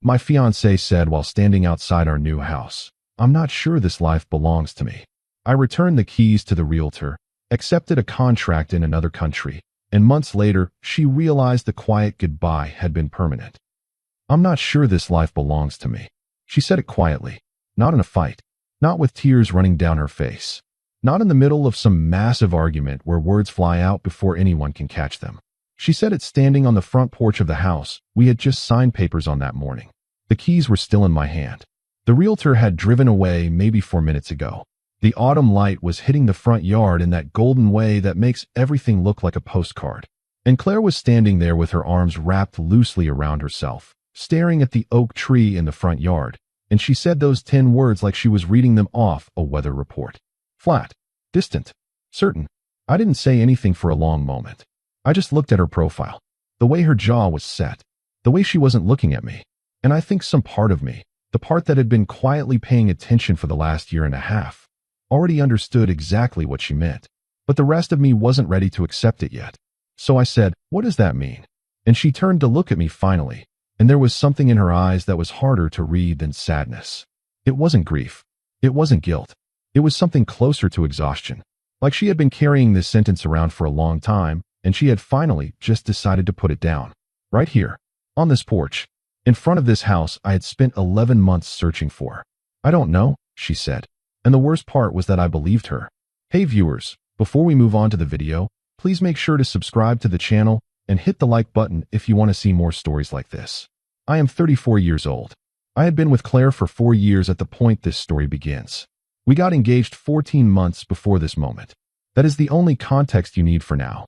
my fiancée said while standing outside our new house. I'm not sure this life belongs to me. I returned the keys to the realtor, accepted a contract in another country, and months later, she realized the quiet goodbye had been permanent. I'm not sure this life belongs to me. She said it quietly, not in a fight, not with tears running down her face, not in the middle of some massive argument where words fly out before anyone can catch them. She said it standing on the front porch of the house. We had just signed papers on that morning. The keys were still in my hand. The realtor had driven away maybe 4 minutes ago. The autumn light was hitting the front yard in that golden way that makes everything look like a postcard. And Claire was standing there with her arms wrapped loosely around herself, staring at the oak tree in the front yard. And she said those 10 words like she was reading them off a weather report. Flat, distant, certain. I didn't say anything for a long moment. I just looked at her profile, the way her jaw was set, the way she wasn't looking at me. And I think some part of me, the part that had been quietly paying attention for the last year and a half, already understood exactly what she meant. But the rest of me wasn't ready to accept it yet. So I said, "What does that mean?" And she turned to look at me finally, and there was something in her eyes that was harder to read than sadness. It wasn't grief. It wasn't guilt. It was something closer to exhaustion. Like she had been carrying this sentence around for a long time, and she had finally just decided to put it down. Right here, on this porch, in front of this house I had spent 11 months searching for. "I don't know," she said. And the worst part was that I believed her. Hey viewers, before we move on to the video, please make sure to subscribe to the channel and hit the like button if you want to see more stories like this. I am 34 years old. I had been with Claire for 4 years at the point this story begins. We got engaged 14 months before this moment. That is the only context you need for now.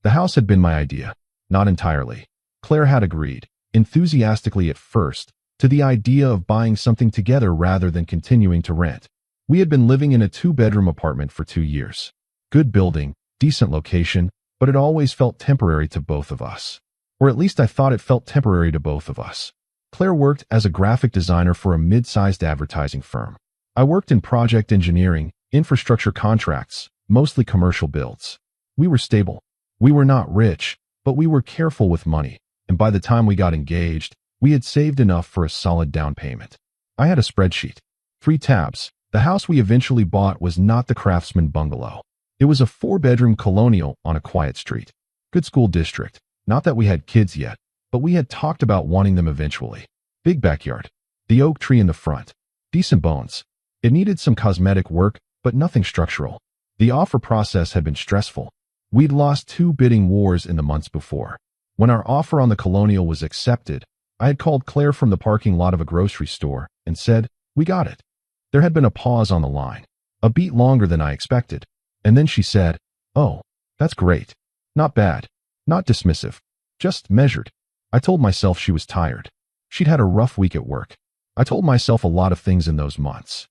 The house had been my idea, not entirely. Claire had agreed, enthusiastically at first, to the idea of buying something together rather than continuing to rent. We had been living in a 2-bedroom apartment for 2 years. Good building, decent location, but it always felt temporary to both of us. Or at least I thought it felt temporary to both of us. Claire worked as a graphic designer for a mid-sized advertising firm. I worked in project engineering, infrastructure contracts, mostly commercial builds. We were stable. We were not rich, but we were careful with money, and by the time we got engaged, we had saved enough for a solid down payment. I had a spreadsheet. 3 tabs. The house we eventually bought was not the Craftsman bungalow. It was a 4-bedroom colonial on a quiet street. Good school district. Not that we had kids yet, but we had talked about wanting them eventually. Big backyard. The oak tree in the front. Decent bones. It needed some cosmetic work, but nothing structural. The offer process had been stressful. We'd lost 2 bidding wars in the months before. When our offer on the colonial was accepted, I had called Claire from the parking lot of a grocery store and said, "We got it." There had been a pause on the line, a beat longer than I expected, and then she said, "Oh, that's great. Not bad. Not dismissive. Just measured." I told myself she was tired. She'd had a rough week at work. I told myself a lot of things in those months.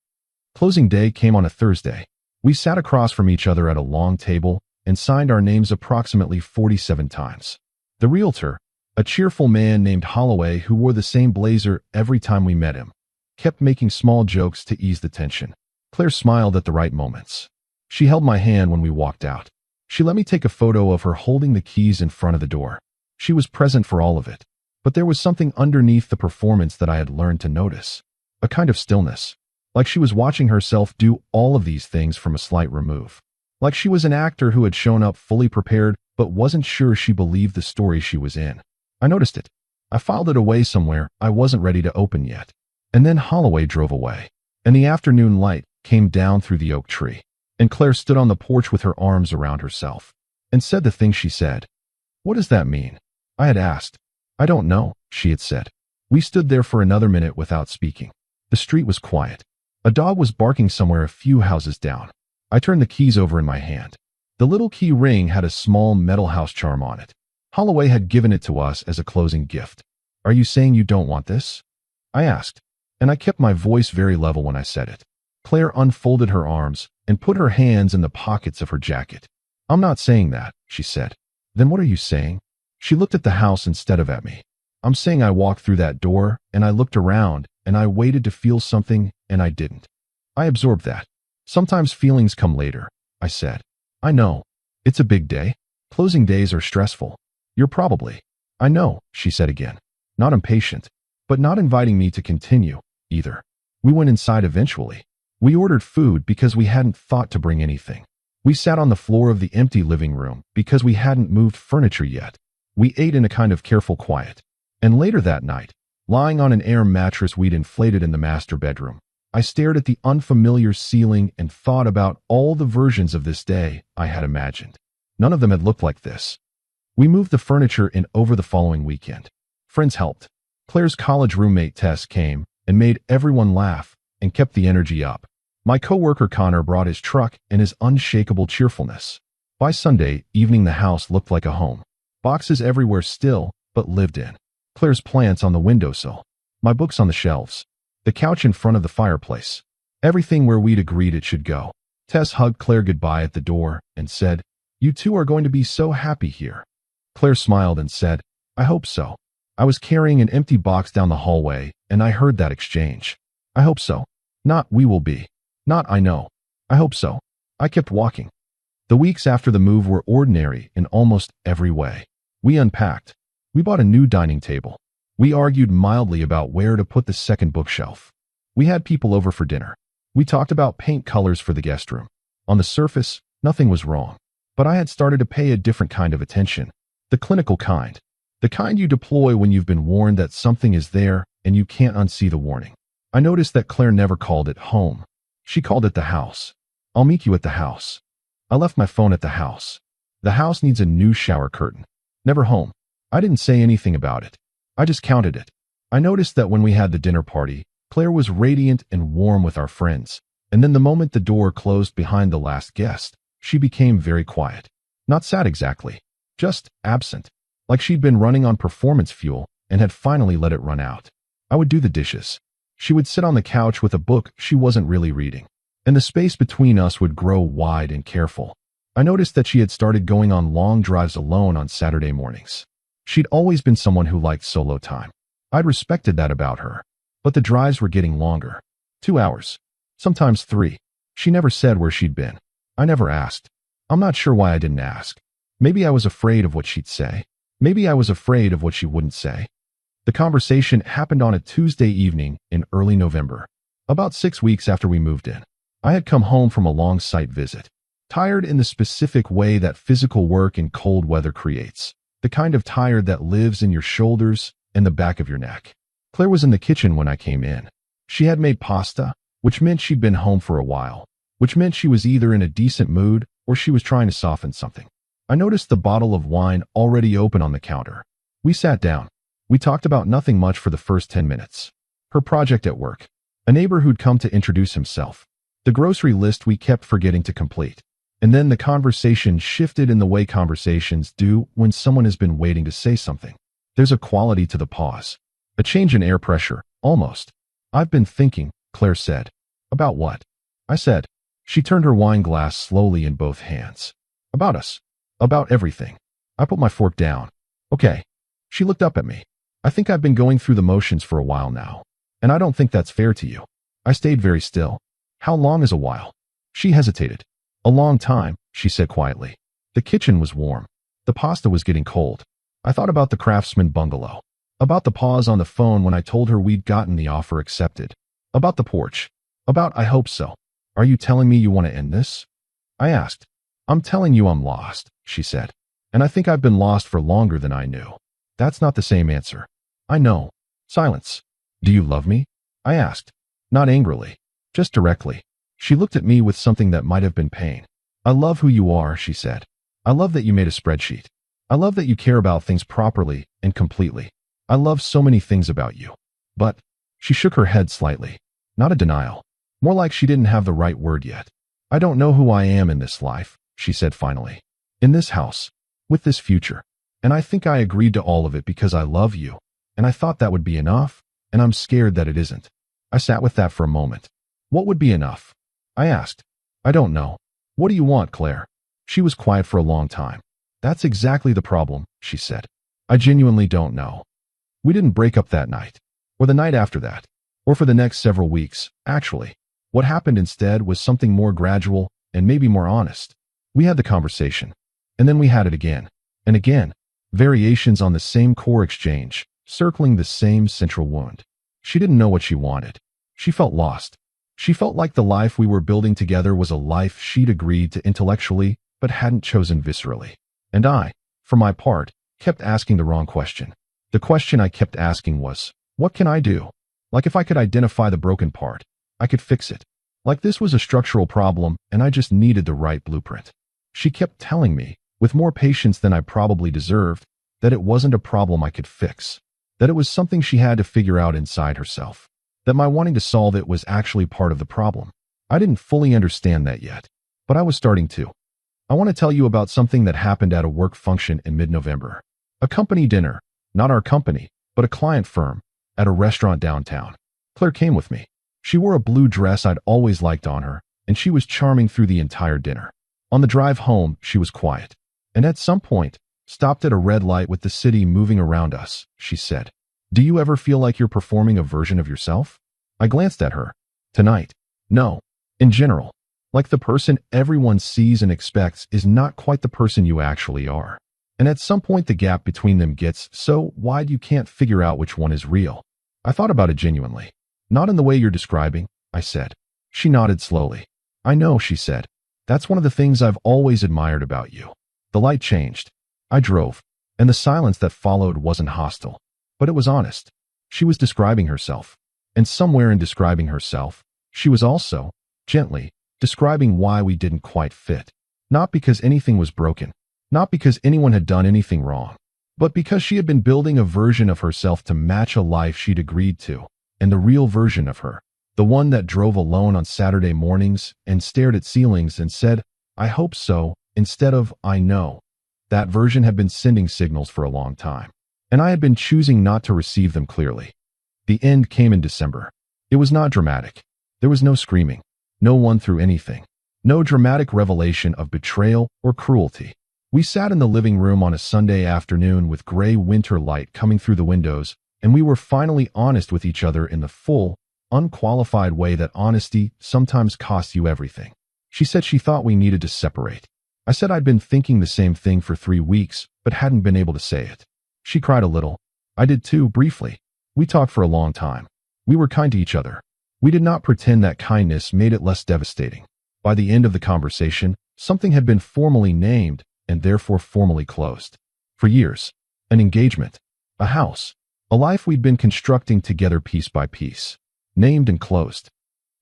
Closing day came on a Thursday. We sat across from each other at a long table and signed our names approximately 47 times. The realtor, a cheerful man named Holloway who wore the same blazer every time we met him, kept making small jokes to ease the tension. Claire smiled at the right moments. She held my hand when we walked out. She let me take a photo of her holding the keys in front of the door. She was present for all of it. But there was something underneath the performance that I had learned to notice. A kind of stillness. Like she was watching herself do all of these things from a slight remove. Like she was an actor who had shown up fully prepared but wasn't sure she believed the story she was in. I noticed it. I filed it away somewhere I wasn't ready to open yet. And then Holloway drove away. And the afternoon light came down through the oak tree. And Claire stood on the porch with her arms around herself. And said the thing she said. "What does that mean?" I had asked. "I don't know," she had said. We stood there for another minute without speaking. The street was quiet. A dog was barking somewhere a few houses down. I turned the keys over in my hand. The little key ring had a small metal house charm on it. Holloway had given it to us as a closing gift. "Are you saying you don't want this?" I asked, and I kept my voice very level when I said it. Claire unfolded her arms and put her hands in the pockets of her jacket. "I'm not saying that," she said. "Then what are you saying?" She looked at the house instead of at me. "I'm saying I walked through that door, and I looked around, and I waited to feel something, and I didn't. I absorbed that. Sometimes feelings come later," I said. "I know. It's a big day. Closing days are stressful. You're probably—" "I know," she said again. Not impatient. but not inviting me to continue, either. We went inside eventually. We ordered food because we hadn't thought to bring anything. We sat on the floor of the empty living room because we hadn't moved furniture yet. We ate in a kind of careful quiet. And later that night, lying on an air mattress we'd inflated in the master bedroom, I stared at the unfamiliar ceiling and thought about all the versions of this day I had imagined. None of them had looked like this. We moved the furniture in over the following weekend. Friends helped. Claire's college roommate Tess came and made everyone laugh and kept the energy up. My coworker Connor brought his truck and his unshakable cheerfulness. By Sunday evening, the house looked like a home. Boxes everywhere still, but lived in. Claire's plants on the windowsill. My books on the shelves. The couch in front of the fireplace. Everything where we'd agreed it should go. Tess hugged Claire goodbye at the door and said, "You two are going to be so happy here." Claire smiled and said, "I hope so." I was carrying an empty box down the hallway, and I heard that exchange. "I hope so." Not "we will be." Not "I know." "I hope so." I kept walking. The weeks after the move were ordinary in almost every way. We unpacked. We bought a new dining table. We argued mildly about where to put the second bookshelf. We had people over for dinner. We talked about paint colors for the guest room. On the surface, nothing was wrong. But I had started to pay a different kind of attention. The clinical kind. The kind you deploy when you've been warned that something is there and you can't unsee the warning. I noticed that Claire never called it home. She called it the house. "I'll meet you at the house." I left my phone at the house. The house needs a new shower curtain. Never home. I didn't say anything about it. I just counted it. I noticed that when we had the dinner party, Claire was radiant and warm with our friends. And then the moment the door closed behind the last guest, she became very quiet. Not sad exactly. Just absent. Like she'd been running on performance fuel and had finally let it run out. I would do the dishes. She would sit on the couch with a book she wasn't really reading. And the space between us would grow wide and careful. I noticed that she had started going on long drives alone on Saturday mornings. She'd always been someone who liked solo time. I'd respected that about her. But the drives were getting longer. 2 hours. Sometimes 3. She never said where she'd been. I never asked. I'm not sure why I didn't ask. Maybe I was afraid of what she'd say. Maybe I was afraid of what she wouldn't say. The conversation happened on a Tuesday evening in early November, about 6 weeks after we moved in. I had come home from a long site visit, tired in the specific way that physical work in cold weather creates, the kind of tired that lives in your shoulders and the back of your neck. Claire was in the kitchen when I came in. She had made pasta, which meant she'd been home for a while, which meant she was either in a decent mood or she was trying to soften something. I noticed the bottle of wine already open on the counter. We sat down. We talked about nothing much for the first 10 minutes. Her project at work, a neighbor who'd come to introduce himself, the grocery list we kept forgetting to complete. And then the conversation shifted in the way conversations do when someone has been waiting to say something. There's a quality to the pause. A change in air pressure, almost. "I've been thinking," Claire said. "About what?" I said. She turned her wine glass slowly in both hands. "About us. About everything." I put my fork down. "Okay." She looked up at me. "I think I've been going through the motions for a while now. And I don't think that's fair to you." I stayed very still. "How long is a while?" She hesitated. "A long time," she said quietly. The kitchen was warm. The pasta was getting cold. I thought about the Craftsman bungalow. About the pause on the phone when I told her we'd gotten the offer accepted. About the porch. About "I hope so." "Are you telling me you want to end this?" I asked. "I'm telling you I'm lost," she said. "And I think I've been lost for longer than I knew." That's not the same answer. I know. Silence. "Do you love me?" I asked. Not angrily. Just directly. She looked at me with something that might have been pain. "I love who you are," she said. "I love that you made a spreadsheet. I love that you care about things properly and completely. I love so many things about you." But she shook her head slightly. Not a denial. More like she didn't have the right word yet. "I don't know who I am in this life," she said finally. "In this house. With this future. And I think I agreed to all of it because I love you. And I thought that would be enough, and I'm scared that it isn't." I sat with that for a moment. "What would be enough?" I asked. "I don't know." "What do you want, Claire?" She was quiet for a long time. "That's exactly the problem," she said. "I genuinely don't know." We didn't break up that night, or the night after that, or for the next several weeks, actually. What happened instead was something more gradual and maybe more honest. We had the conversation, and then we had it again, and again, variations on the same core exchange, circling the same central wound. She didn't know what she wanted. She felt lost. She felt like the life we were building together was a life she'd agreed to intellectually, but hadn't chosen viscerally. And I, for my part, kept asking the wrong question. The question I kept asking was, what can I do? Like if I could identify the broken part, I could fix it. Like this was a structural problem and I just needed the right blueprint. She kept telling me, with more patience than I probably deserved, that it wasn't a problem I could fix, that it was something she had to figure out inside herself, that my wanting to solve it was actually part of the problem. I didn't fully understand that yet, but I was starting to. I want to tell you about something that happened at a work function in mid-November. A company dinner, not our company, but a client firm, at a restaurant downtown. Claire came with me. She wore a blue dress I'd always liked on her, and she was charming through the entire dinner. On the drive home, she was quiet, and at some point, stopped at a red light with the city moving around us, she said. Do you ever feel like you're performing a version of yourself? I glanced at her. Tonight. No. In general. Like the person everyone sees and expects is not quite the person you actually are. And at some point the gap between them gets so wide you can't figure out which one is real. I thought about it genuinely. Not in the way you're describing, I said. She nodded slowly. I know, she said. That's one of the things I've always admired about you. The light changed. I drove, and the silence that followed wasn't hostile, but it was honest. She was describing herself, and somewhere in describing herself, she was also, gently, describing why we didn't quite fit. Not because anything was broken, not because anyone had done anything wrong, but because she had been building a version of herself to match a life she'd agreed to, and the real version of her, the one that drove alone on Saturday mornings and stared at ceilings and said, I hope so, instead of, I know. That version had been sending signals for a long time, and I had been choosing not to receive them clearly. The end came in December. It was not dramatic. There was no screaming. No one threw anything. No dramatic revelation of betrayal or cruelty. We sat in the living room on a Sunday afternoon with gray winter light coming through the windows, and we were finally honest with each other in the full, unqualified way that honesty sometimes costs you everything. She said she thought we needed to separate. I said I'd been thinking the same thing for 3 weeks, but hadn't been able to say it. She cried a little. I did too, briefly. We talked for a long time. We were kind to each other. We did not pretend that kindness made it less devastating. By the end of the conversation, something had been formally named and therefore formally closed. For years, an engagement, a house, a life we'd been constructing together piece by piece. Named and closed.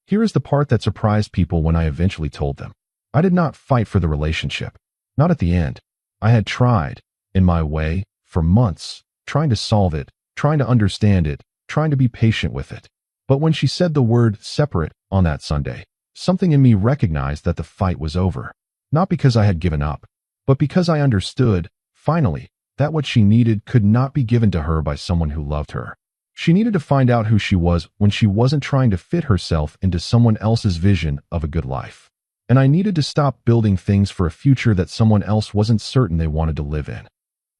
Here is the part that surprised people when I eventually told them. I did not fight for the relationship. Not at the end. I had tried, in my way, for months, trying to solve it, trying to understand it, trying to be patient with it. But when she said the word separate on that Sunday, something in me recognized that the fight was over. Not because I had given up, but because I understood, finally, that what she needed could not be given to her by someone who loved her. She needed to find out who she was when she wasn't trying to fit herself into someone else's vision of a good life. And I needed to stop building things for a future that someone else wasn't certain they wanted to live in.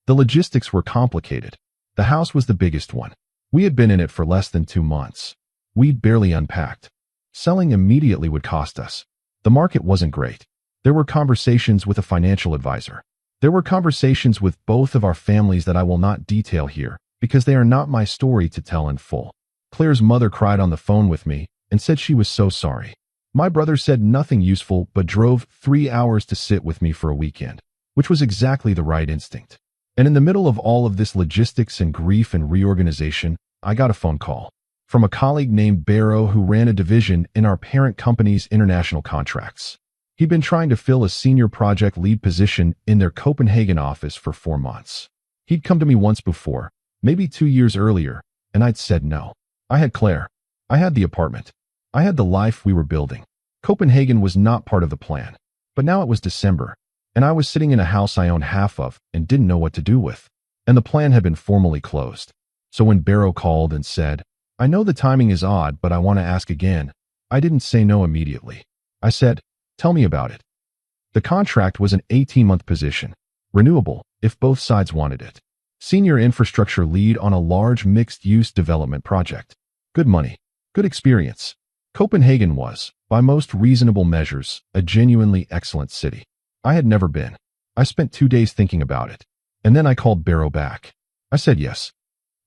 The logistics were complicated. The house was the biggest one. We had been in it for less than 2 months. We'd barely unpacked. Selling immediately would cost us. The market wasn't great. There were conversations with a financial advisor. There were conversations with both of our families that I will not detail here, because they are not my story to tell in full. Claire's mother cried on the phone with me and said she was so sorry. My brother said nothing useful but drove 3 hours to sit with me for a weekend, which was exactly the right instinct. And in the middle of all of this logistics and grief and reorganization, I got a phone call from a colleague named Barrow who ran a division in our parent company's international contracts. He'd been trying to fill a senior project lead position in their Copenhagen office for 4 months. He'd come to me once before, maybe 2 years earlier, and I'd said no. I had Claire. I had the apartment. I had the life we were building. Copenhagen was not part of the plan. But now it was December, and I was sitting in a house I owned half of and didn't know what to do with. And the plan had been formally closed. So when Barrow called and said, I know the timing is odd, but I want to ask again, I didn't say no immediately. I said, tell me about it. The contract was an 18-month position, renewable if both sides wanted it. Senior infrastructure lead on a large mixed-use development project. Good money, good experience. Copenhagen was, by most reasonable measures, a genuinely excellent city. I had never been. I spent 2 days thinking about it, and then I called Barrow back. I said yes.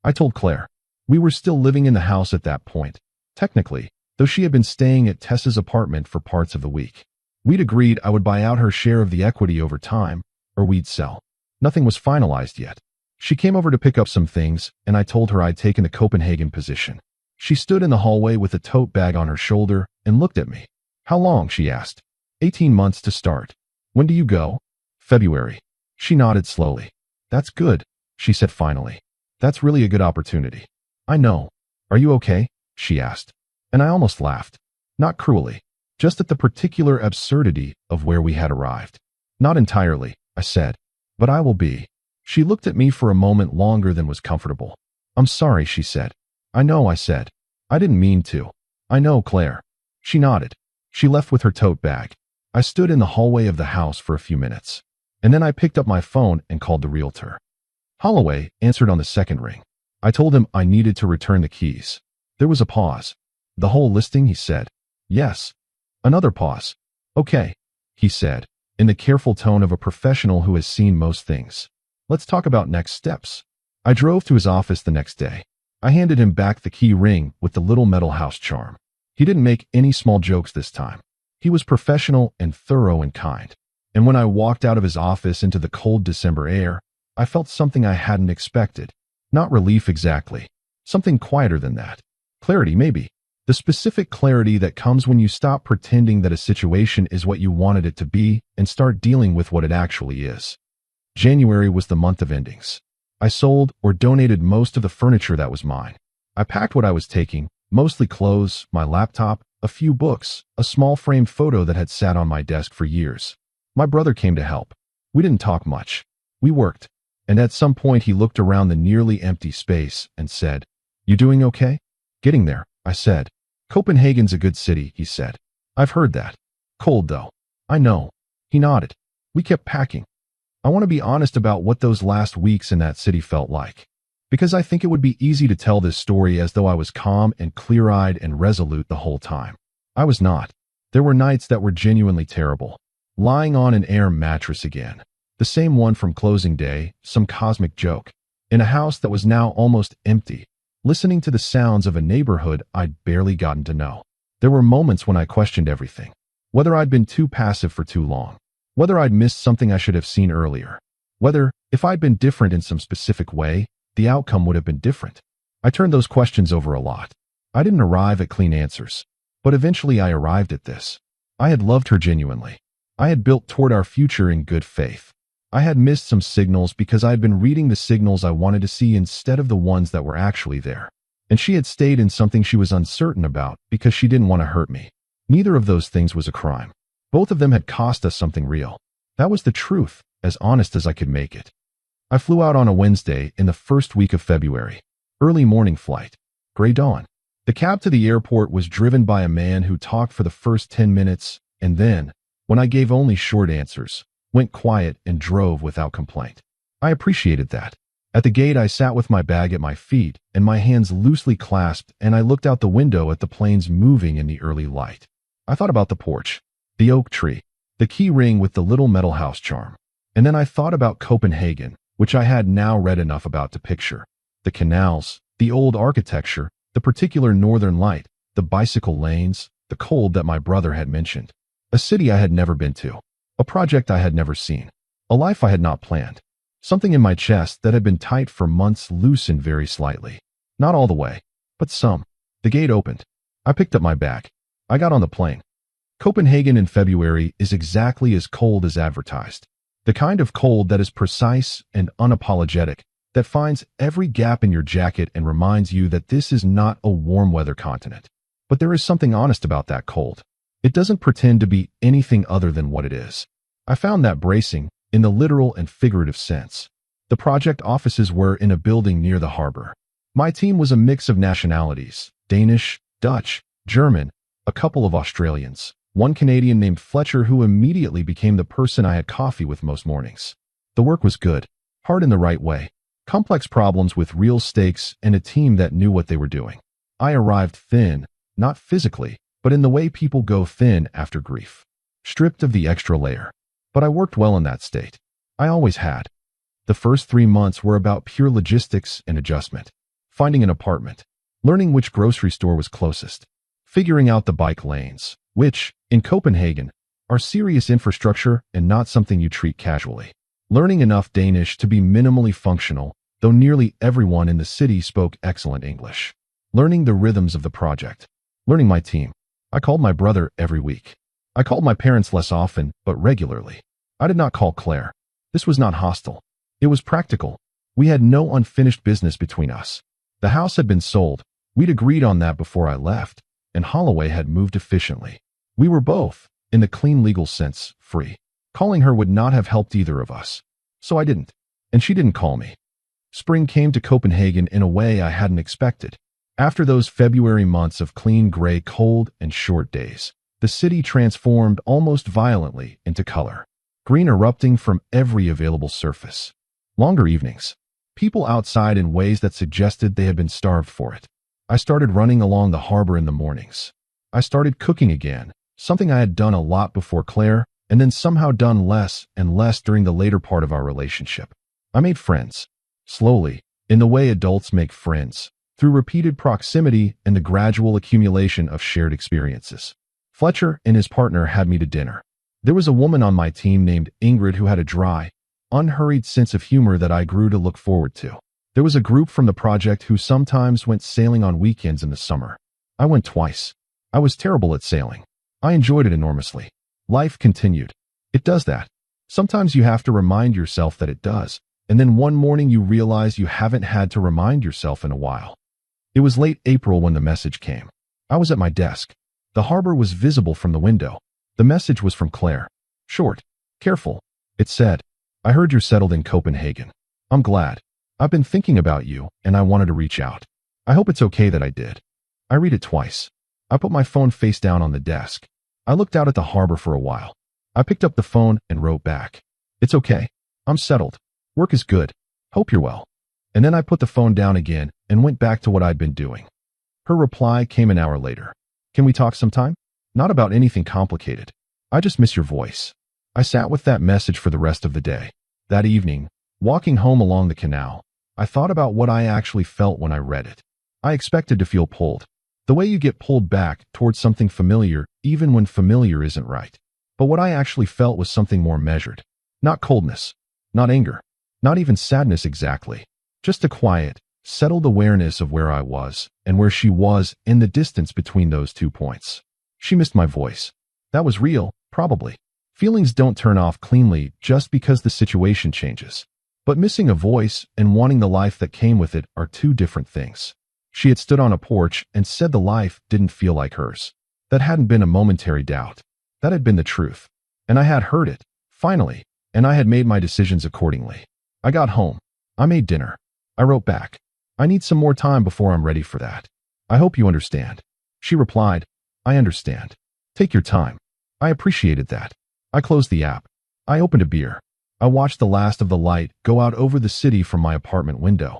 I told Claire. We were still living in the house at that point, technically, though she had been staying at Tessa's apartment for parts of the week. We'd agreed I would buy out her share of the equity over time, or we'd sell. Nothing was finalized yet. She came over to pick up some things, and I told her I'd taken the Copenhagen position. She stood in the hallway with a tote bag on her shoulder and looked at me. How long? She asked. 18 months to start. When do you go? February. She nodded slowly. That's good, she said finally. That's really a good opportunity. I know. Are you okay? She asked. And I almost laughed. Not cruelly. Just at the particular absurdity of where we had arrived. Not entirely, I said. But I will be. She looked at me for a moment longer than was comfortable. I'm sorry, she said. I know, I said. I didn't mean to. I know, Claire. She nodded. She left with her tote bag. I stood in the hallway of the house for a few minutes. And then I picked up my phone and called the realtor. Holloway answered on the second ring. I told him I needed to return the keys. There was a pause. The whole listing, he said. Yes. Another pause. Okay, he said, in the careful tone of a professional who has seen most things. Let's talk about next steps. I drove to his office the next day. I handed him back the key ring with the little metal house charm. He didn't make any small jokes this time. He was professional and thorough and kind. And when I walked out of his office into the cold December air, I felt something I hadn't expected. Not relief exactly. Something quieter than that. Clarity, maybe. The specific clarity that comes when you stop pretending that a situation is what you wanted it to be and start dealing with what it actually is. January was the month of endings. I sold or donated most of the furniture that was mine. I packed what I was taking, mostly clothes, my laptop, a few books, a small framed photo that had sat on my desk for years. My brother came to help. We didn't talk much. We worked. And at some point he looked around the nearly empty space and said, "You doing okay?" "Getting there," I said. "Copenhagen's a good city," he said. "I've heard that. Cold though." "I know." He nodded. We kept packing. I want to be honest about what those last weeks in that city felt like. Because I think it would be easy to tell this story as though I was calm and clear-eyed and resolute the whole time. I was not. There were nights that were genuinely terrible. Lying on an air mattress again. The same one from closing day, some cosmic joke. In a house that was now almost empty. Listening to the sounds of a neighborhood I'd barely gotten to know. There were moments when I questioned everything. Whether I'd been too passive for too long. Whether I'd missed something I should have seen earlier. Whether, if I'd been different in some specific way, the outcome would have been different. I turned those questions over a lot. I didn't arrive at clean answers. But eventually I arrived at this. I had loved her genuinely. I had built toward our future in good faith. I had missed some signals because I had been reading the signals I wanted to see instead of the ones that were actually there. And she had stayed in something she was uncertain about because she didn't want to hurt me. Neither of those things was a crime. Both of them had cost us something real. That was the truth, as honest as I could make it. I flew out on a Wednesday in the first week of February. Early morning flight. Gray dawn. The cab to the airport was driven by a man who talked for the first 10 minutes, and then, when I gave only short answers, went quiet and drove without complaint. I appreciated that. At the gate I sat with my bag at my feet and my hands loosely clasped, and I looked out the window at the planes moving in the early light. I thought about the porch, the oak tree, the key ring with the little metal house charm. And then I thought about Copenhagen, which I had now read enough about to picture. The canals, the old architecture, the particular northern light, the bicycle lanes, the cold that my brother had mentioned. A city I had never been to. A project I had never seen. A life I had not planned. Something in my chest that had been tight for months loosened very slightly. Not all the way, but some. The gate opened. I picked up my bag. I got on the plane. Copenhagen in February is exactly as cold as advertised. The kind of cold that is precise and unapologetic, that finds every gap in your jacket and reminds you that this is not a warm weather continent. But there is something honest about that cold. It doesn't pretend to be anything other than what it is. I found that bracing, in the literal and figurative sense. The project offices were in a building near the harbor. My team was a mix of nationalities, Danish, Dutch, German, a couple of Australians, one Canadian named Fletcher who immediately became the person I had coffee with most mornings. The work was good, hard in the right way, complex problems with real stakes and a team that knew what they were doing. I arrived thin, not physically, but in the way people go thin after grief. Stripped of the extra layer. But I worked well in that state. I always had. The first 3 months were about pure logistics and adjustment. finding an apartment, learning which grocery store was closest, figuring out the bike lanes, which, in Copenhagen, are serious infrastructure and not something you treat casually. Learning enough Danish to be minimally functional, though nearly everyone in the city spoke excellent English. Learning the rhythms of the project. Learning my team. I called my brother every week. I called my parents less often, but regularly. I did not call Claire. This was not hostile. It was practical. We had no unfinished business between us. The house had been sold. We'd agreed on that before I left, and Holloway had moved efficiently. We were both, in the clean legal sense, free. Calling her would not have helped either of us. So I didn't. And she didn't call me. Spring came to Copenhagen in a way I hadn't expected. After those February months of clean gray, cold, and short days, the city transformed almost violently into color. Green erupting from every available surface. Longer evenings. People outside in ways that suggested they had been starved for it. I started running along the harbor in the mornings. I started cooking again, something I had done a lot before Claire, and then somehow done less and less during the later part of our relationship. I made friends. Slowly, in the way adults make friends, through repeated proximity and the gradual accumulation of shared experiences. Fletcher and his partner had me to dinner. There was a woman on my team named Ingrid who had a dry, unhurried sense of humor that I grew to look forward to. There was a group from the project who sometimes went sailing on weekends in the summer. I went twice. I was terrible at sailing. I enjoyed it enormously. Life continued. It does that. Sometimes you have to remind yourself that it does, and then one morning you realize you haven't had to remind yourself in a while. It was late April when the message came. I was at my desk. The harbor was visible from the window. The message was from Claire. Short. Careful. It said, "I heard you're settled in Copenhagen. I'm glad. I've been thinking about you, and I wanted to reach out. I hope it's okay that I did." I read it twice. I put my phone face down on the desk. I looked out at the harbor for a while. I picked up the phone and wrote back. "It's okay. I'm settled. Work is good. Hope you're well." And then I put the phone down again and went back to what I'd been doing. Her reply came an hour later. "Can we talk sometime? Not about anything complicated. I just miss your voice." I sat with that message for the rest of the day. That evening, walking home along the canal, I thought about what I actually felt when I read it. I expected to feel pulled. The way you get pulled back towards something familiar, even when familiar isn't right. But what I actually felt was something more measured. Not coldness. Not anger. Not even sadness exactly. Just a quiet, settled awareness of where I was and where she was in the distance between those 2 points. She missed my voice. That was real, probably. Feelings don't turn off cleanly just because the situation changes. But missing a voice and wanting the life that came with it are two different things. She had stood on a porch and said the life didn't feel like hers. That hadn't been a momentary doubt. That had been the truth. And I had heard it, finally, and I had made my decisions accordingly. I got home. I made dinner. I wrote back. "I need some more time before I'm ready for that. I hope you understand." She replied, "I understand. Take your time." I appreciated that. I closed the app. I opened a beer. I watched the last of the light go out over the city from my apartment window.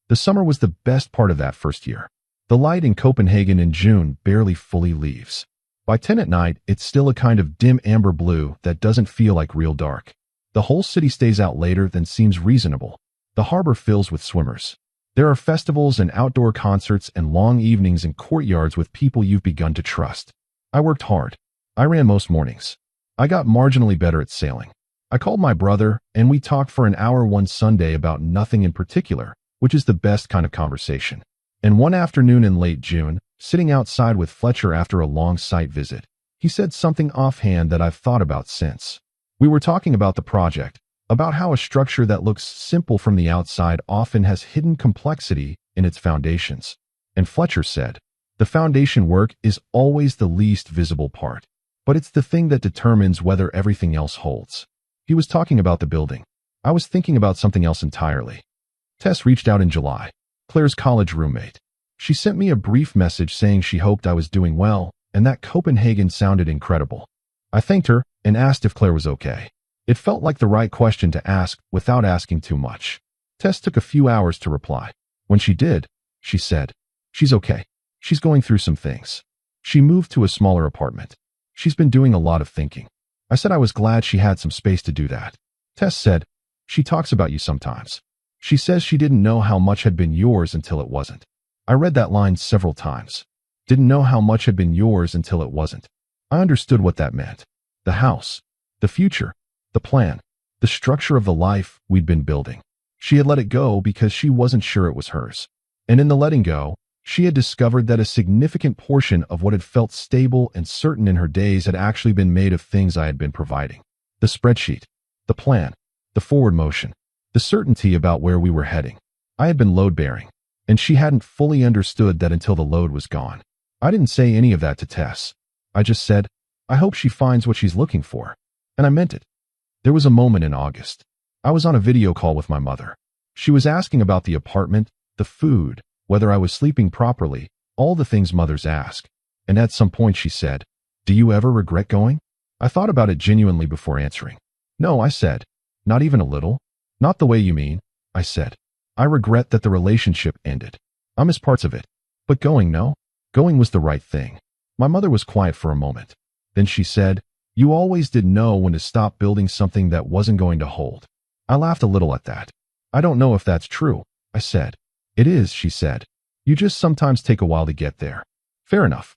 The summer was the best part of that first year. The light in Copenhagen in June barely fully leaves. By 10 at night, it's still a kind of dim amber blue that doesn't feel like real dark. The whole city stays out later than seems reasonable. The harbor fills with swimmers. There are festivals and outdoor concerts and long evenings in courtyards with people you've begun to trust. I worked hard. I ran most mornings. I got marginally better at sailing. I called my brother, and we talked for an hour one Sunday about nothing in particular, which is the best kind of conversation. And one afternoon in late June, sitting outside with Fletcher after a long site visit, he said something offhand that I've thought about since. We were talking about the project, about how a structure that looks simple from the outside often has hidden complexity in its foundations. And Fletcher said, "The foundation work is always the least visible part, but it's the thing that determines whether everything else holds." He was talking about the building. I was thinking about something else entirely. Tess reached out in July, Claire's college roommate. She sent me a brief message saying she hoped I was doing well and that Copenhagen sounded incredible. I thanked her and asked if Claire was okay. It felt like the right question to ask without asking too much. Tess took a few hours to reply. When she did, she said, "She's okay. She's going through some things. She moved to a smaller apartment. She's been doing a lot of thinking." I said I was glad she had some space to do that. Tess said, "She talks about you sometimes. She says she didn't know how much had been yours until it wasn't. I read that line several times. Didn't know how much had been yours until it wasn't. I understood what that meant. The house, the future, the plan, the structure of the life we'd been building. She had let it go because she wasn't sure it was hers. And in the letting go, she had discovered that a significant portion of what had felt stable and certain in her days had actually been made of things I had been providing. The spreadsheet, the plan, the forward motion, the certainty about where we were heading. I had been load-bearing, and she hadn't fully understood that until the load was gone. I didn't say any of that to Tess. I just said, I hope she finds what she's looking for. And I meant it. There was a moment in August. I was on a video call with my mother. She was asking about the apartment, the food, whether I was sleeping properly, all the things mothers ask. And at some point she said, "Do you ever regret going?" I thought about it genuinely before answering. "No," I said. "Not even a little." "Not the way you mean," I said. "I regret that the relationship ended. I miss parts of it. But going, no. Going was the right thing." My mother was quiet for a moment. Then she said, "You always did know when to stop building something that wasn't going to hold." I laughed a little at that. "I don't know if that's true," I said. "It is," she said. "You just sometimes take a while to get there." Fair enough.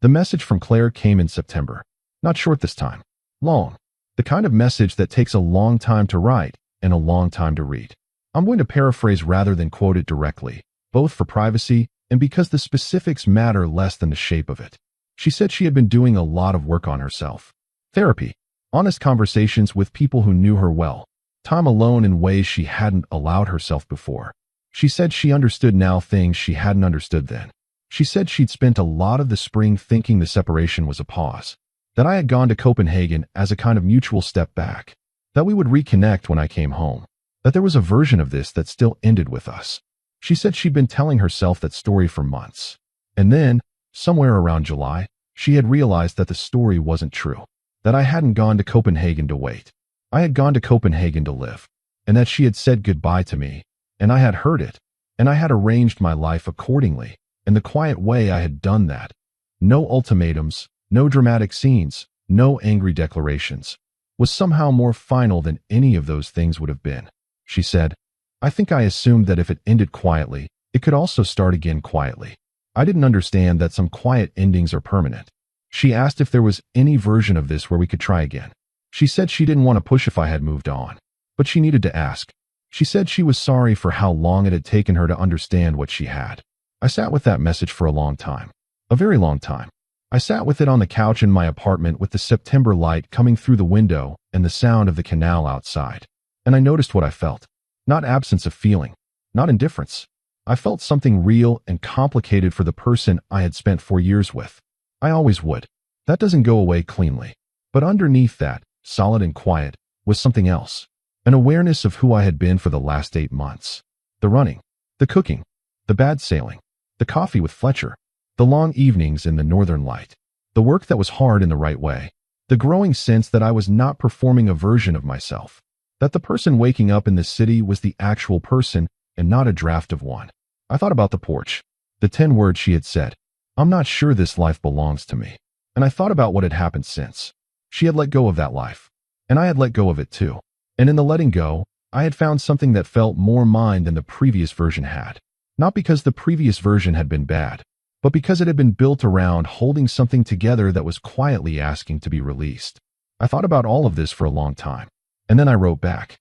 The message from Claire came in September. Not short this time. Long. The kind of message that takes a long time to write and a long time to read. I'm going to paraphrase rather than quote it directly, both for privacy and because the specifics matter less than the shape of it. She said she had been doing a lot of work on herself. Therapy. Honest conversations with people who knew her well. Time alone in ways she hadn't allowed herself before. She said she understood now things she hadn't understood then. She said she'd spent a lot of the spring thinking the separation was a pause. That I had gone to Copenhagen as a kind of mutual step back. That we would reconnect when I came home. That there was a version of this that still ended with us. She said she'd been telling herself that story for months. And then, somewhere around July, she had realized that the story wasn't true. That I hadn't gone to Copenhagen to wait. I had gone to Copenhagen to live. And that she had said goodbye to me. And I had heard it. And I had arranged my life accordingly. In the quiet way I had done that. No ultimatums, no dramatic scenes, no angry declarations. Was somehow more final than any of those things would have been. She said, "I think I assumed that if it ended quietly, it could also start again quietly. I didn't understand that some quiet endings are permanent." She asked if there was any version of this where we could try again. She said she didn't want to push if I had moved on, but she needed to ask. She said she was sorry for how long it had taken her to understand what she had. I sat with that message for a long time. A very long time. I sat with it on the couch in my apartment with the September light coming through the window and the sound of the canal outside. And I noticed what I felt. Not absence of feeling. Not indifference. I felt something real and complicated for the person I had spent 4 years with. I always would. That doesn't go away cleanly. But underneath that, solid and quiet, was something else. An awareness of who I had been for the last 8 months. The running. The cooking. The bad sailing. The coffee with Fletcher. The long evenings in the northern light. The work that was hard in the right way. The growing sense that I was not performing a version of myself. That the person waking up in the city was the actual person and not a draft of one. I thought about the porch. The 10 words she had said. "I'm not sure this life belongs to me." And I thought about what had happened since. She had let go of that life. And I had let go of it too. And in the letting go, I had found something that felt more mine than the previous version had. Not because the previous version had been bad, but because it had been built around holding something together that was quietly asking to be released. I thought about all of this for a long time. And then I wrote back.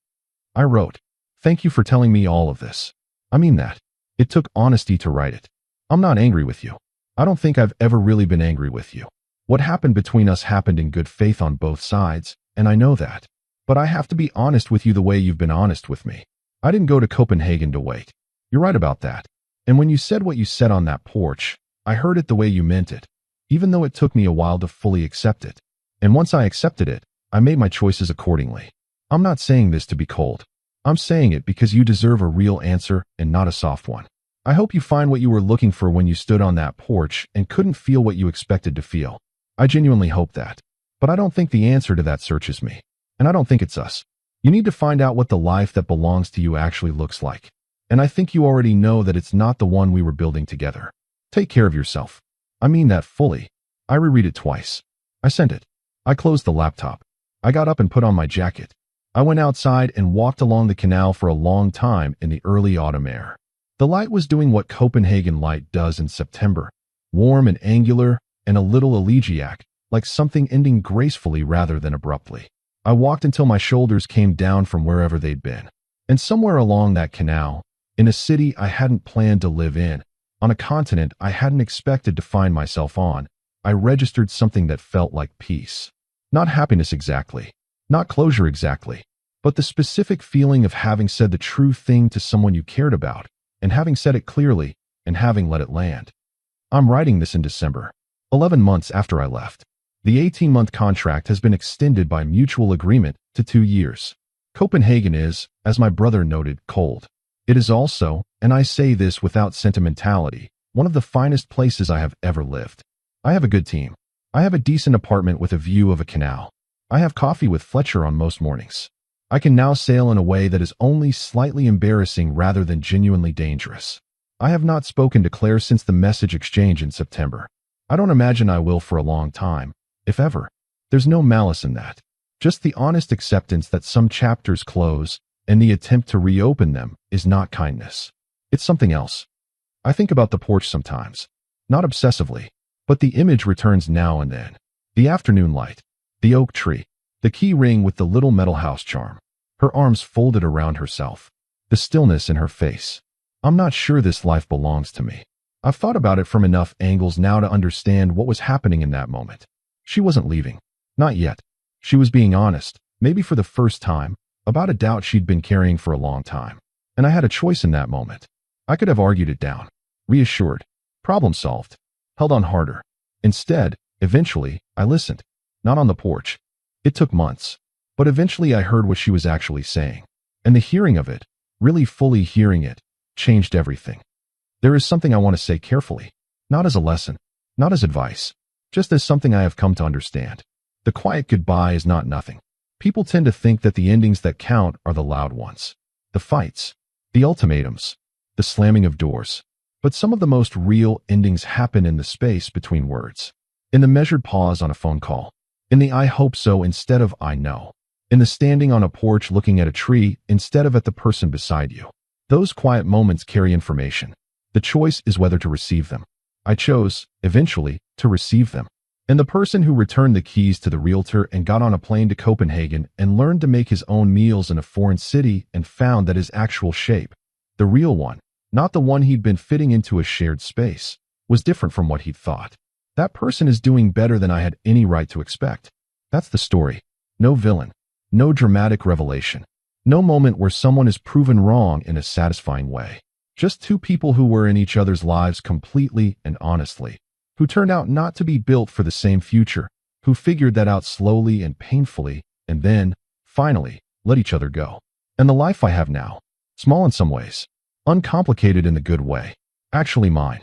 I wrote, "Thank you for telling me all of this. I mean that. It took honesty to write it. I'm not angry with you. I don't think I've ever really been angry with you. What happened between us happened in good faith on both sides, and I know that. But I have to be honest with you the way you've been honest with me. I didn't go to Copenhagen to wait. You're right about that. And when you said what you said on that porch, I heard it the way you meant it, even though it took me a while to fully accept it. And once I accepted it, I made my choices accordingly. I'm not saying this to be cold. I'm saying it because you deserve a real answer and not a soft one. I hope you find what you were looking for when you stood on that porch and couldn't feel what you expected to feel. I genuinely hope that. But I don't think the answer to that search is me. And I don't think it's us. You need to find out what the life that belongs to you actually looks like. And I think you already know that it's not the one we were building together. Take care of yourself. I mean that fully. I reread it twice. I sent it. I closed the laptop. I got up and put on my jacket. I went outside and walked along the canal for a long time in the early autumn air. The light was doing what Copenhagen light does in September, warm and angular and a little elegiac, like something ending gracefully rather than abruptly. I walked until my shoulders came down from wherever they'd been. And somewhere along that canal, in a city I hadn't planned to live in, on a continent I hadn't expected to find myself on, I registered something that felt like peace. Not happiness exactly, not closure exactly, but the specific feeling of having said the true thing to someone you cared about, and having said it clearly, and having let it land. I'm writing this in December, 11 months after I left. The 18-month contract has been extended by mutual agreement to 2 years. Copenhagen is, as my brother noted, cold. It is also, and I say this without sentimentality, one of the finest places I have ever lived. I have a good team. I have a decent apartment with a view of a canal. I have coffee with Fletcher on most mornings. I can now sail in a way that is only slightly embarrassing rather than genuinely dangerous. I have not spoken to Claire since the message exchange in September. I don't imagine I will for a long time, if ever. There's no malice in that. Just the honest acceptance that some chapters close, and the attempt to reopen them is not kindness. It's something else. I think about the porch sometimes. Not obsessively, but the image returns now and then. The afternoon light, the oak tree, the key ring with the little metal house charm, her arms folded around herself, the stillness in her face. I'm not sure this life belongs to me. I've thought about it from enough angles now to understand what was happening in that moment. She wasn't leaving. Not yet. She was being honest, maybe for the first time, about a doubt she'd been carrying for a long time. And I had a choice in that moment. I could have argued it down, reassured, problem solved, held on harder. Instead, eventually, I listened. Not on the porch. It took months. But eventually I heard what she was actually saying. And the hearing of it, really fully hearing it, changed everything. There is something I want to say carefully. Not as a lesson. Not as advice. Just as something I have come to understand. The quiet goodbye is not nothing. People tend to think that the endings that count are the loud ones. The fights. The ultimatums. The slamming of doors. But some of the most real endings happen in the space between words. In the measured pause on a phone call. In the I hope so instead of I know. In the standing on a porch looking at a tree instead of at the person beside you. Those quiet moments carry information. The choice is whether to receive them. I chose, eventually, to receive them. And the person who returned the keys to the realtor and got on a plane to Copenhagen and learned to make his own meals in a foreign city and found that his actual shape, the real one, not the one he'd been fitting into a shared space, was different from what he'd thought. That person is doing better than I had any right to expect. That's the story. No villain. No dramatic revelation. No moment where someone is proven wrong in a satisfying way. Just two people who were in each other's lives completely and honestly, who turned out not to be built for the same future, who figured that out slowly and painfully, and then, finally, let each other go. And the life I have now, small in some ways, uncomplicated in the good way, actually mine.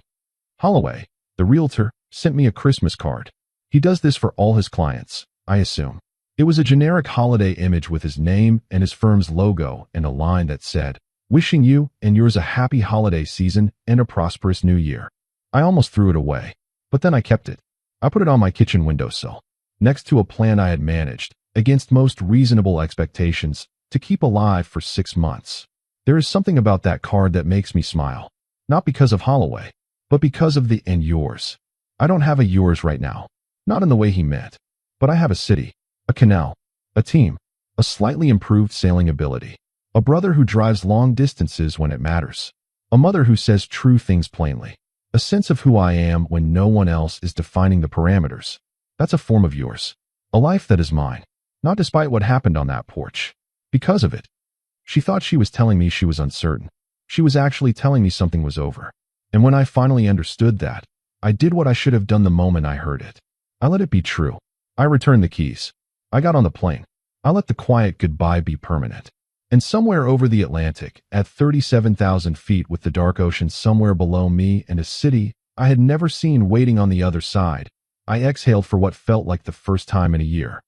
Holloway, the realtor, sent me a Christmas card. He does this for all his clients, I assume. It was a generic holiday image with his name and his firm's logo and a line that said, "Wishing you and yours a happy holiday season and a prosperous new year." I almost threw it away, but then I kept it. I put it on my kitchen windowsill, next to a plan I had managed, against most reasonable expectations, to keep alive for 6 months. There is something about that card that makes me smile. Not because of Holloway, but because of the "and yours." I don't have a yours right now. Not in the way he meant. But I have a city, a canal, a team, a slightly improved sailing ability, a brother who drives long distances when it matters, a mother who says true things plainly, a sense of who I am when no one else is defining the parameters. That's a form of yours. A life that is mine. Not despite what happened on that porch. Because of it. She thought she was telling me she was uncertain. She was actually telling me something was over. And when I finally understood that, I did what I should have done the moment I heard it. I let it be true. I returned the keys. I got on the plane. I let the quiet goodbye be permanent. And somewhere over the Atlantic, at 37,000 feet with the dark ocean somewhere below me and a city I had never seen waiting on the other side, I exhaled for what felt like the first time in a year.